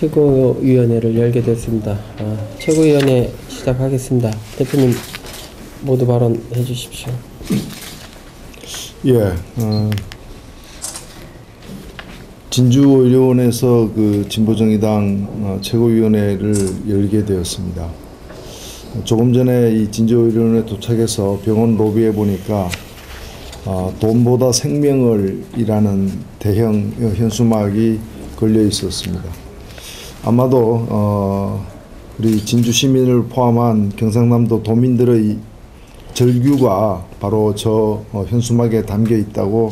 최고위원회를 열게 됐습니다. 최고위원회 시작하겠습니다. 대표님 모두 발언해 주십시오. 예, 진주의료원에서 그 진보정의당 최고위원회를 열게 되었습니다. 조금 전에 이 진주의료원에 도착해서 병원 로비에 보니까 돈보다 생명을 이라는 대형 현수막이 걸려 있었습니다. 아마도 우리 진주 시민을 포함한 경상남도 도민들의 절규가 바로 저 현수막에 담겨 있다고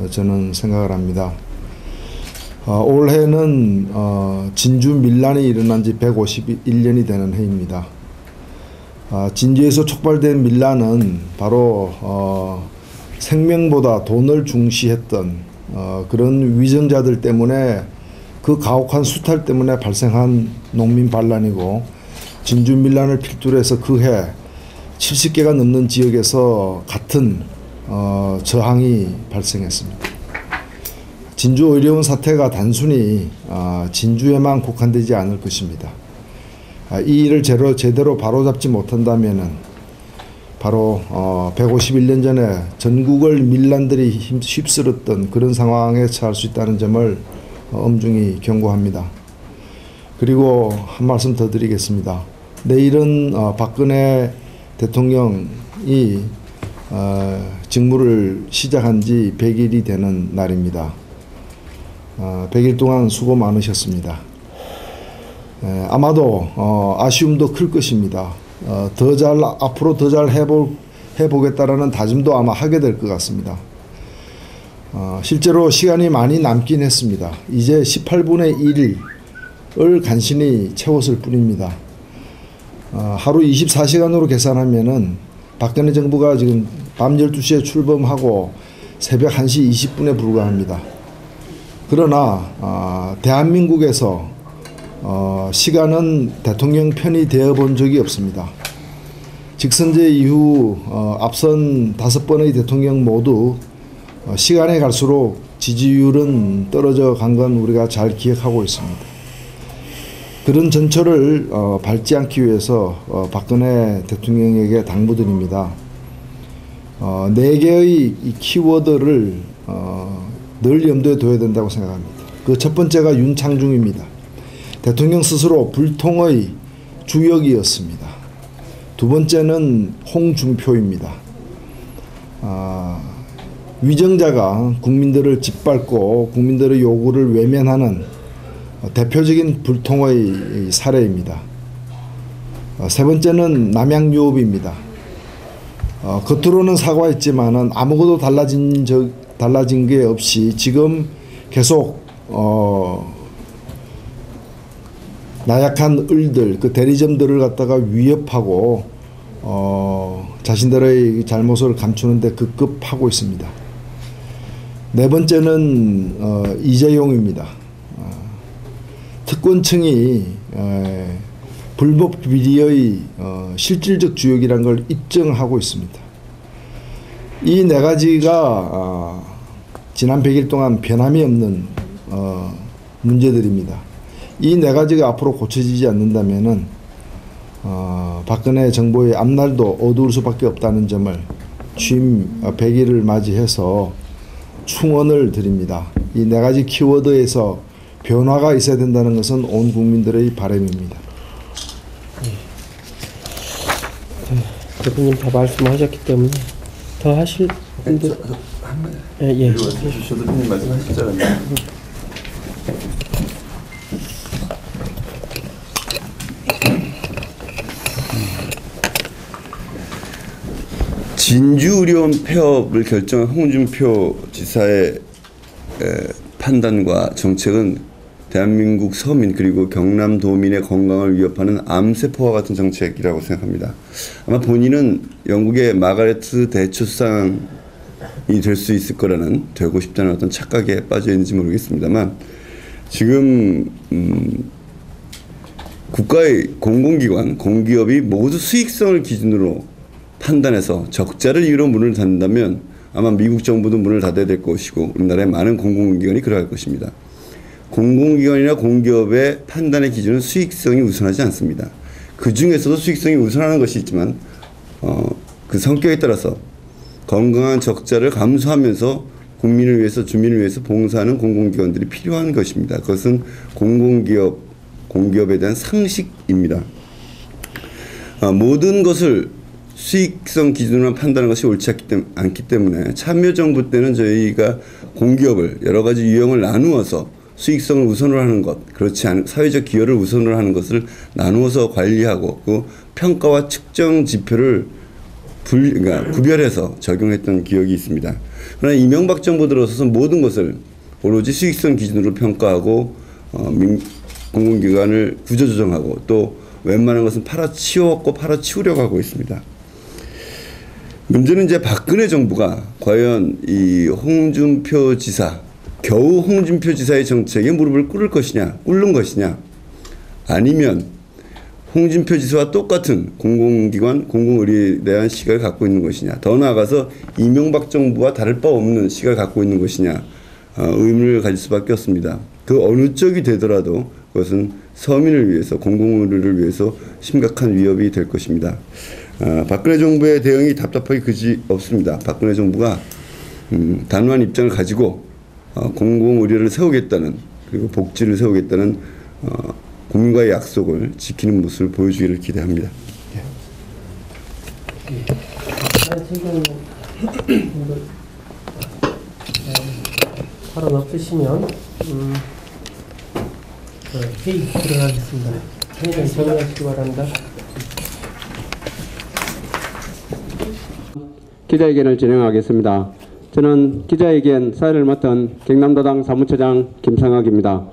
저는 생각을 합니다. 올해는 진주 밀란이 일어난 지 151년이 되는 해입니다. 진주에서 촉발된 밀란은 바로 생명보다 돈을 중시했던 그런 위정자들 때문에, 그 가혹한 수탈 때문에 발생한 농민 반란이고, 진주 밀란을 필두로 해서 그해 70개가 넘는 지역에서 같은 저항이 발생했습니다. 진주 의료원 사태가 단순히 진주에만 국한되지 않을 것입니다. 이 일을 제대로 바로잡지 못한다면은 바로 151년 전에 전국을 밀란들이 휩쓸었던 그런 상황에 처할 수 있다는 점을 엄중히 경고합니다. 그리고 한 말씀 더 드리겠습니다. 내일은 박근혜 대통령이 직무를 시작한 지 100일이 되는 날입니다. 100일 동안 수고 많으셨습니다. 아마도 아쉬움도 클 것입니다. 앞으로 더 잘 해보겠다라는 다짐도 아마 하게 될 것 같습니다. 실제로 시간이 많이 남긴 했습니다. 이제 18분의 1을 간신히 채웠을 뿐입니다. 하루 24시간으로 계산하면은 박근혜 정부가 지금 밤 12시에 출범하고 새벽 1시 20분에 불과합니다. 그러나 대한민국에서 시간은 대통령 편이 되어 본 적이 없습니다. 직선제 이후 앞선 5번의 대통령 모두 시간이 갈수록 지지율은 떨어져 간 건 우리가 잘 기억하고 있습니다. 그런 전철을 밟지 않기 위해서 박근혜 대통령에게 당부드립니다. 4개의 키워드를 늘 염두에 둬야 된다고 생각합니다. 그 첫 번째가 윤창중입니다. 대통령 스스로 불통의 주역이었습니다. 두 번째는 홍준표입니다. 위정자가 국민들을 짓밟고 국민들의 요구를 외면하는 대표적인 불통의 사례입니다. 세 번째는 남양유업입니다. 겉으로는 사과했지만은 아무것도 달라진 게 없이 지금 계속 나약한 을들, 그 대리점들을 갖다가 위협하고 자신들의 잘못을 감추는데 급급하고 있습니다. 네 번째는 이재용입니다. 특권층이 불법 비리의 실질적 주역이라는 걸 입증하고 있습니다. 이 네 가지가 지난 100일 동안 변함이 없는 문제들입니다. 이 네 가지가 앞으로 고쳐지지 않는다면은 박근혜 정부의 앞날도 어두울 수밖에 없다는 점을 취임 100일을 맞이해서 충언을 드립니다. 이 네 가지 키워드에서 변화가 있어야 된다는 것은 온 국민들의 바람입니다. 대표님 다 말씀하셨기 때문에 더 하실 분들 예. 저도 대표님 말씀하셨잖아요. 진주의료원 폐업을 결정한 홍준표 지사의 판단과 정책은 대한민국 서민 그리고 경남도민의 건강을 위협하는 암세포와 같은 정책이라고 생각합니다. 아마 본인은 영국의 마가레트 대처상이 될 수 있을 거라는, 되고 싶다는 어떤 착각에 빠져 있는지 모르겠습니다만, 지금 국가의 공공기관, 공기업이 모두 수익성을 기준으로 판단해서 적자를 이유로 문을 닫는다면 아마 미국 정부도 문을 닫아야 될 것이고 우리나라의 많은 공공기관이 그러할 것입니다. 공공기관이나 공기업의 판단의 기준은 수익성이 우선하지 않습니다. 그 중에서도 수익성이 우선하는 것이 있지만 그 성격에 따라서 건강한 적자를 감수하면서 국민을 위해서 주민을 위해서 봉사하는 공공기관들이 필요한 것입니다. 그것은 공기업에 대한 상식입니다. 모든 것을 수익성 기준으로 판단하는 것이 옳지 않기 때문에 참여정부 때는 저희가 공기업을 여러 가지 유형을 나누어서 수익성을 우선으로 하는 것, 그렇지 않은 사회적 기여를 우선으로 하는 것을 나누어서 관리하고 그 평가와 측정 지표를 그러니까 구별해서 적용했던 기억이 있습니다. 그러나 이명박 정부 들어서서 모든 것을 오로지 수익성 기준으로 평가하고 공공기관을 구조조정하고 또 웬만한 것은 팔아치웠고 팔아치우려고 하고 있습니다. 문제는 이제 박근혜 정부가 과연 이 홍준표 지사, 겨우 홍준표 지사의 정책에 무릎을 꿇는 것이냐, 아니면 홍준표 지사와 똑같은 공공기관, 공공의료에 대한 시각을 갖고 있는 것이냐, 더 나아가서 이명박 정부와 다를 바 없는 시각을 갖고 있는 것이냐, 의문을 가질 수밖에 없습니다. 그 어느 쪽이 되더라도 그것은 서민을 위해서, 공공의료를 위해서 심각한 위협이 될 것입니다. 박근혜 정부의 대응이 답답하기 그지 없습니다. 박근혜 정부가 단호한 입장을 가지고 공공의료를 세우겠다는, 그리고 복지를 세우겠다는 국민과의 약속을 지키는 모습을 보여주기를 기대합니다. 지금 발언 없으시면 회의 들어가겠습니다. 회의는 정리하시기 바랍니다. 기자회견을 진행하겠습니다. 저는 기자회견 사회를 맡은 경남도당 사무처장 김상학입니다.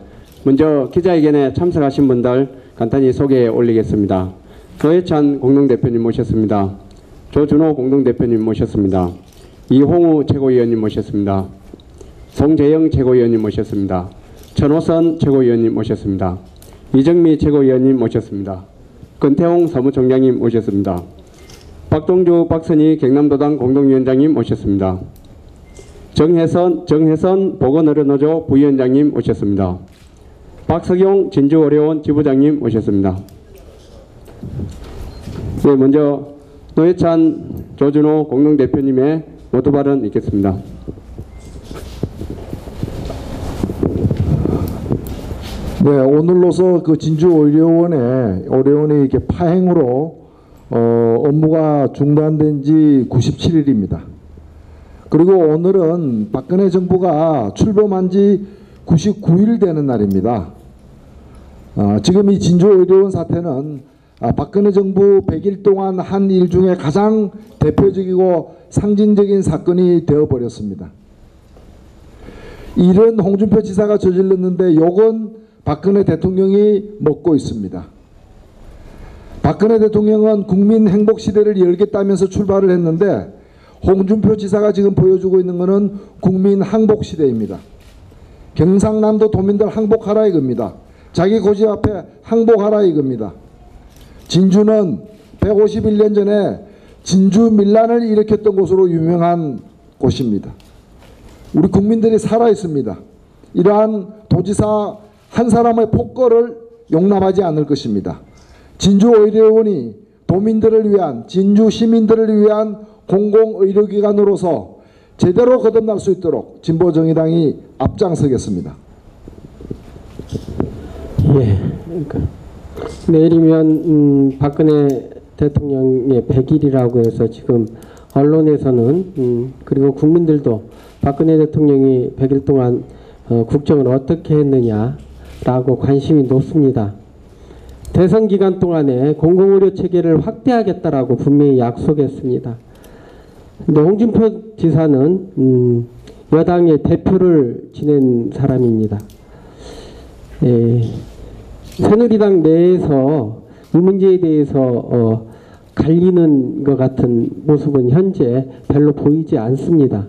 먼저 기자회견에 참석하신 분들 간단히 소개해 올리겠습니다. 노회찬 공동대표님 모셨습니다. 조준호 공동대표님 모셨습니다. 이홍우 최고위원님 모셨습니다. 송재영 최고위원님 모셨습니다. 천호선 최고위원님 모셨습니다. 이정미 최고위원님 모셨습니다. 권태홍 사무총장님 모셨습니다. 박동주, 박선희 경남도당 공동위원장님 모셨습니다. 정혜선 보건의료노조 부위원장님 모셨습니다. 박석용 진주의료원 지부장님 모셨습니다. 네, 먼저 노회찬, 조준호 공동대표님의 모두 발언 있겠습니다. 네, 오늘로서 그 진주의료원에 이렇게 파행으로 업무가 중단된 지 97일입니다. 그리고 오늘은 박근혜 정부가 출범한 지 99일 되는 날입니다. 지금 이 진주의료원 사태는 박근혜 정부 100일 동안 한 일 중에 가장 대표적이고 상징적인 사건이 되어버렸습니다. 일은 홍준표 지사가 저질렀는데 욕은 박근혜 대통령이 먹고 있습니다. 박근혜 대통령은 국민 행복 시대를 열겠다면서 출발을 했는데 홍준표 지사가 지금 보여주고 있는 것은 국민 항복 시대입니다. 경상남도 도민들 항복하라 이겁니다. 자기 고집 앞에 항복하라 이겁니다. 진주는 151년 전에 진주 밀란을 일으켰던 곳으로 유명한 곳입니다. 우리 국민들이 살아 있습니다. 이러한 도지사 한 사람의 폭거를 용납하지 않을 것입니다. 진주의료원이 도민들을 위한, 진주 시민들을 위한 공공의료기관으로서 제대로 거듭날 수 있도록 진보정의당이 앞장서겠습니다. 예, 그러니까 내일이면 박근혜 대통령의 100일이라고 해서 지금 언론에서는 그리고 국민들도 박근혜 대통령이 100일 동안 국정을 어떻게 했느냐라고 관심이 높습니다. 대선 기간 동안에 공공의료 체계를 확대하겠다라고 분명히 약속했습니다. 근데 홍준표 지사는 여당의 대표를 지낸 사람입니다. 새누리당 내에서 이 문제에 대해서 갈리는 것 같은 모습은 현재 별로 보이지 않습니다.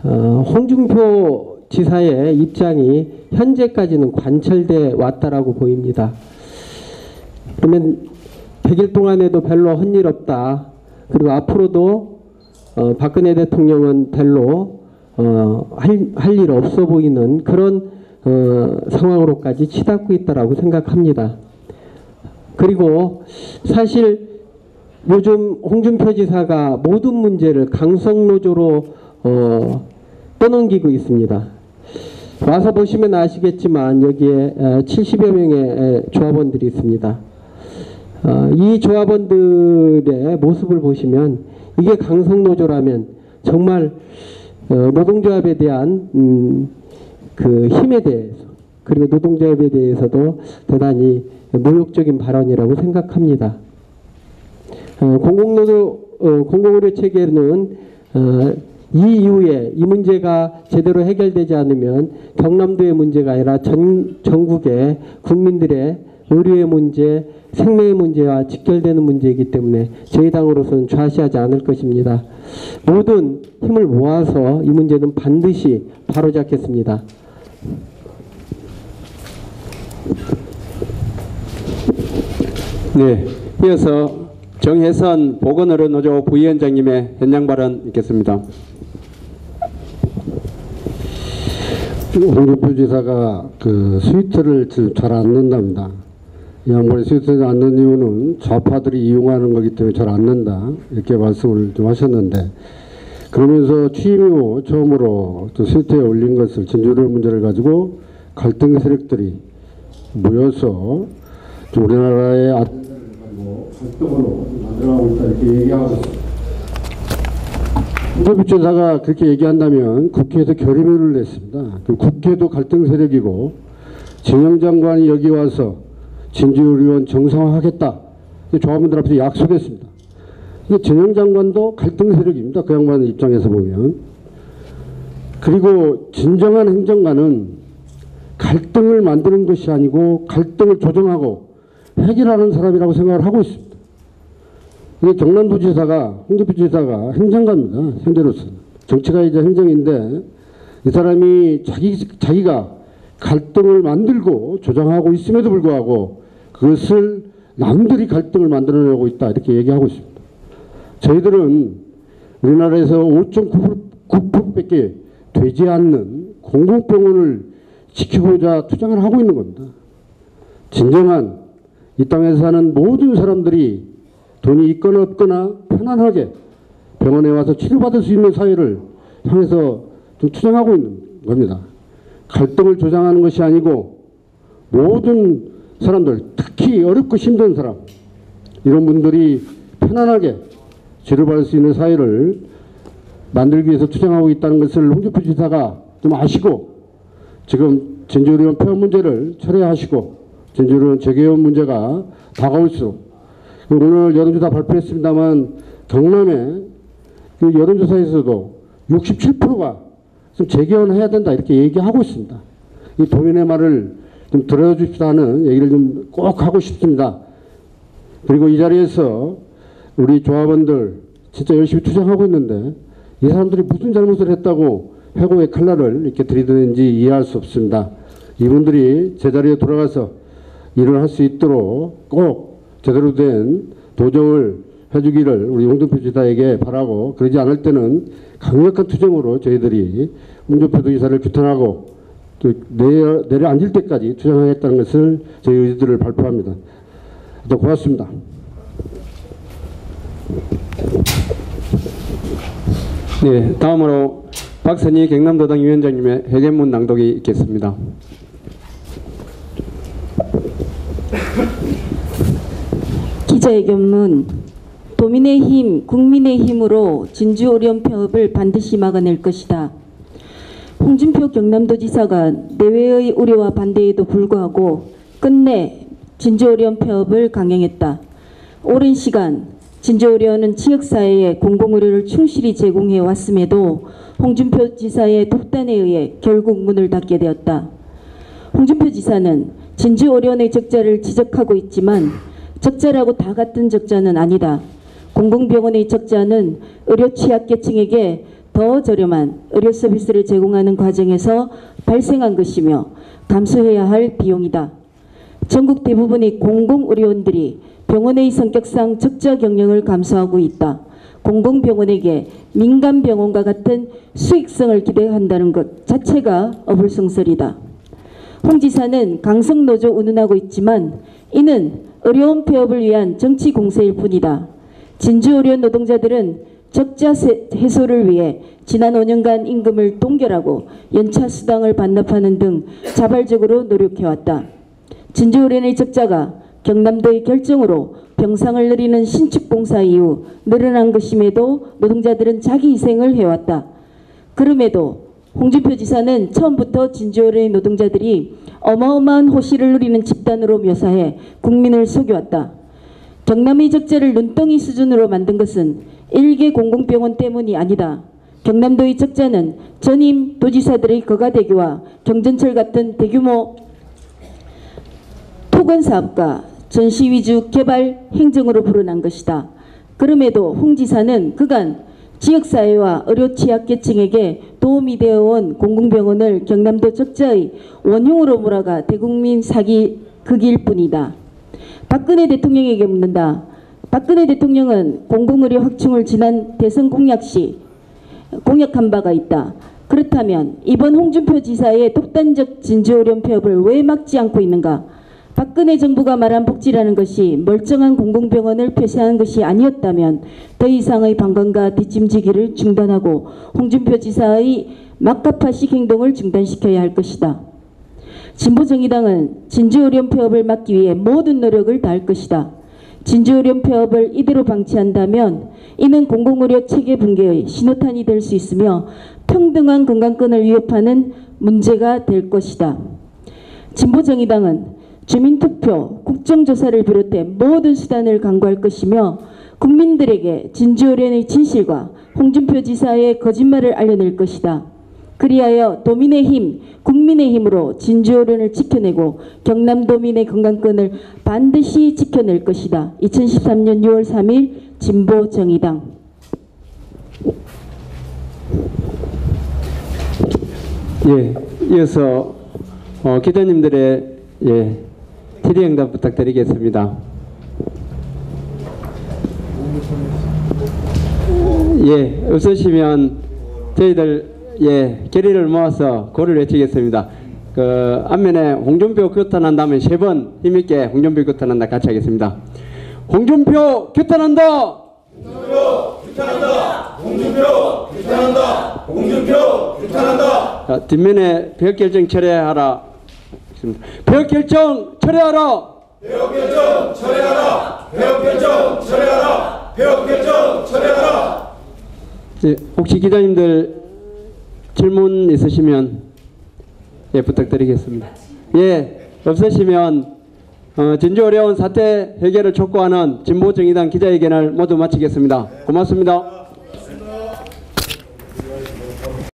홍준표 지사의 입장이 현재까지는 관철돼 왔다라고 보입니다. 그러면 100일 동안에도 별로 한 일 없다. 그리고 앞으로도 박근혜 대통령은 별로 할 일 없어 보이는 그런 상황으로까지 치닫고 있다라고 생각합니다. 그리고 사실 요즘 홍준표 지사가 모든 문제를 강성노조로 떠넘기고 있습니다. 와서 보시면 아시겠지만 여기에 70여 명의 조합원들이 있습니다. 이 조합원들의 모습을 보시면 이게 강성노조라면 정말 노동조합에 대한 그 힘에 대해서 그리고 노동조합에 대해서도 대단히 모욕적인 발언이라고 생각합니다. 공공의료 체계는 이 이후에 이 문제가 제대로 해결되지 않으면 경남도의 문제가 아니라 전국의 국민들의 의료의 문제, 생명의 문제와 직결되는 문제이기 때문에 저희 당으로서는 좌시하지 않을 것입니다. 모든 힘을 모아서 이 문제는 반드시 바로잡겠습니다. 네, 이어서 정혜선 보건의료노조 부위원장님의 현장 발언 있겠습니다. 홍준표 지사가 그 스위트를 잘 안 넣는답니다. 이 양반이 스위트를 안 넣는 이유는 좌파들이 이용하는 거기 때문에 잘 안 넣는다 이렇게 말씀을 좀 하셨는데, 그러면서 취임 이후 처음으로 또 스위트에 올린 것을 진주의료 문제를 가지고 갈등 세력들이 모여서 우리나라의 활동으로 만들어가고 있다 이렇게 얘기하고 있습니다. 홍준표 지사가 그렇게 얘기한다면 국회에서 결의문을 냈습니다. 그 국회도 갈등 세력이고 진영 장관이 여기 와서 진주의료원 정상화하겠다 조합원들 앞에서 약속했습니다. 진영 장관도 갈등 세력입니다. 그 양반 입장에서 보면. 그리고 진정한 행정가는 갈등을 만드는 것이 아니고 갈등을 조정하고 해결하는 사람이라고 생각을 하고 있습니다. 경남도지사가 홍준표 지사가 행정가입니다. 현재로서는 정치가 이제 행정인데, 이 사람이 자기가 갈등을 만들고 조장하고 있음에도 불구하고 그것을 남들이 갈등을 만들어내고 있다 이렇게 얘기하고 있습니다. 저희들은 우리나라에서 5.9%밖에 되지 않는 공공병원을 지키고자 투쟁을 하고 있는 겁니다. 진정한 이 땅에서 사는 모든 사람들이 돈이 있거나 없거나 편안하게 병원에 와서 치료받을 수 있는 사회를 향해서 좀 투쟁하고 있는 겁니다. 갈등을 조장하는 것이 아니고 모든 사람들, 특히 어렵고 힘든 사람, 이런 분들이 편안하게 치료받을 수 있는 사회를 만들기 위해서 투쟁하고 있다는 것을 홍준표 지사가 좀 아시고, 지금 진주의료원 폐업 문제를 철회하시고 진주의료원 재개원 문제가 다가올수록, 오늘 여론조사 발표했습니다만 경남의 그 여론조사에서도 67%가 좀 재개원해야 된다 이렇게 얘기하고 있습니다. 이 도민의 말을 좀 들어주십사는 얘기를 좀 꼭 하고 싶습니다. 그리고 이 자리에서 우리 조합원들 진짜 열심히 투쟁하고 있는데 이 사람들이 무슨 잘못을 했다고 해고의 칼날을 이렇게 들이대는지 이해할 수 없습니다. 이분들이 제자리에 돌아가서 일을 할 수 있도록 꼭 제대로 된 도정을 해주기를 우리 홍준표 지사에게 바라고, 그러지 않을 때는 강력한 투쟁으로 저희들이 홍준표 지사를 규탄하고 또 내려앉을 때까지 투쟁하겠다는 것을 저희 의지들을 발표합니다. 고맙습니다. 네, 다음으로 박선희 경남도당 위원장님의 회견문 낭독이 있겠습니다. 기자회견문. 도민의 힘, 국민의 힘으로 진주의료원 폐업을 반드시 막아낼 것이다. 홍준표 경남도지사가 내외의 우려와 반대에도 불구하고 끝내 진주의료원 폐업을 강행했다. 오랜 시간 진주의료원은 지역사회에 공공의료를 충실히 제공해 왔음에도 홍준표 지사의 독단에 의해 결국 문을 닫게 되었다. 홍준표 지사는 진주의료원의 적자를 지적하고 있지만 적자라고 다 같은 적자는 아니다. 공공병원의 적자는 의료 취약계층에게 더 저렴한 의료 서비스를 제공하는 과정에서 발생한 것이며 감수해야 할 비용이다. 전국 대부분의 공공의료원들이 병원의 성격상 적자 경영을 감수하고 있다. 공공병원에게 민간병원과 같은 수익성을 기대한다는 것 자체가 어불성설이다. 홍 지사는 강성노조 운운하고 있지만 이는 어려운 폐업을 위한 정치 공세일 뿐이다. 진주의료 노동자들은 적자 해소를 위해 지난 5년간 임금을 동결하고 연차 수당을 반납하는 등 자발적으로 노력해왔다. 진주의료의 적자가 경남도의 결정으로 병상을 늘리는 신축공사 이후 늘어난 것임에도 노동자들은 자기 희생을 해왔다. 그럼에도 홍준표 지사는 처음부터 진주의료의 노동자들이 어마어마한 호실을 누리는 집단으로 묘사해 국민을 속여왔다. 경남의 적자를 눈덩이 수준으로 만든 것은 일개 공공병원 때문이 아니다. 경남도의 적자는 전임 도지사들의 거가대교와 경전철 같은 대규모 토건사업과 전시위주 개발 행정으로 불어난 것이다. 그럼에도 홍 지사는 그간 지역사회와 의료 취약계층에게 도움이 되어온 공공병원을 경남도 적자의 원흉으로 몰아가 대국민 사기 극일 뿐이다. 박근혜 대통령에게 묻는다. 박근혜 대통령은 공공의료 확충을 지난 대선 공약 시 공약한 바가 있다. 그렇다면 이번 홍준표 지사의 독단적 진주의료 폐업을 왜 막지 않고 있는가? 박근혜 정부가 말한 복지라는 것이 멀쩡한 공공병원을 폐쇄하는 것이 아니었다면 더 이상의 방관과 뒷짐지기를 중단하고 홍준표 지사의 막가파식 행동을 중단시켜야 할 것이다. 진보정의당은 진주의료 폐업을 막기 위해 모든 노력을 다할 것이다. 진주의료 폐업을 이대로 방치한다면 이는 공공의료 체계 붕괴의 신호탄이 될 수 있으며 평등한 건강권을 위협하는 문제가 될 것이다. 진보정의당은 주민투표, 국정조사를 비롯해 모든 수단을 강구할 것이며 국민들에게 진주의료의 진실과 홍준표 지사의 거짓말을 알려낼 것이다. 그리하여 도민의 힘, 국민의 힘으로 진주의료를 지켜내고 경남도민의 건강권을 반드시 지켜낼 것이다. 2013년 6월 3일 진보정의당. 예, 이어서 기자님들의 질의응답 부탁드리겠습니다. 예, 없으시면 저희들 결의를 모아서 고를 외치겠습니다. 그 앞면에 홍준표 규탄한다면 3번 힘있게 홍준표 규탄한다 같이 하겠습니다. 홍준표 규탄한다. 홍준표 규탄한다. 홍준표 규탄한다. 홍준표 규탄한다. 자, 뒷면에 폐업결정 철회하라. 폐업결정 철회하라. 폐업결정 철회하라. 폐업결정 철회하라. 폐업결정 철회하라. 예, 혹시 기자님들 질문 있으시면 부탁드리겠습니다. 예, 없으시면 진주 어려운 사태 해결을 촉구하는 진보정의당 기자회견을 모두 마치겠습니다. 고맙습니다.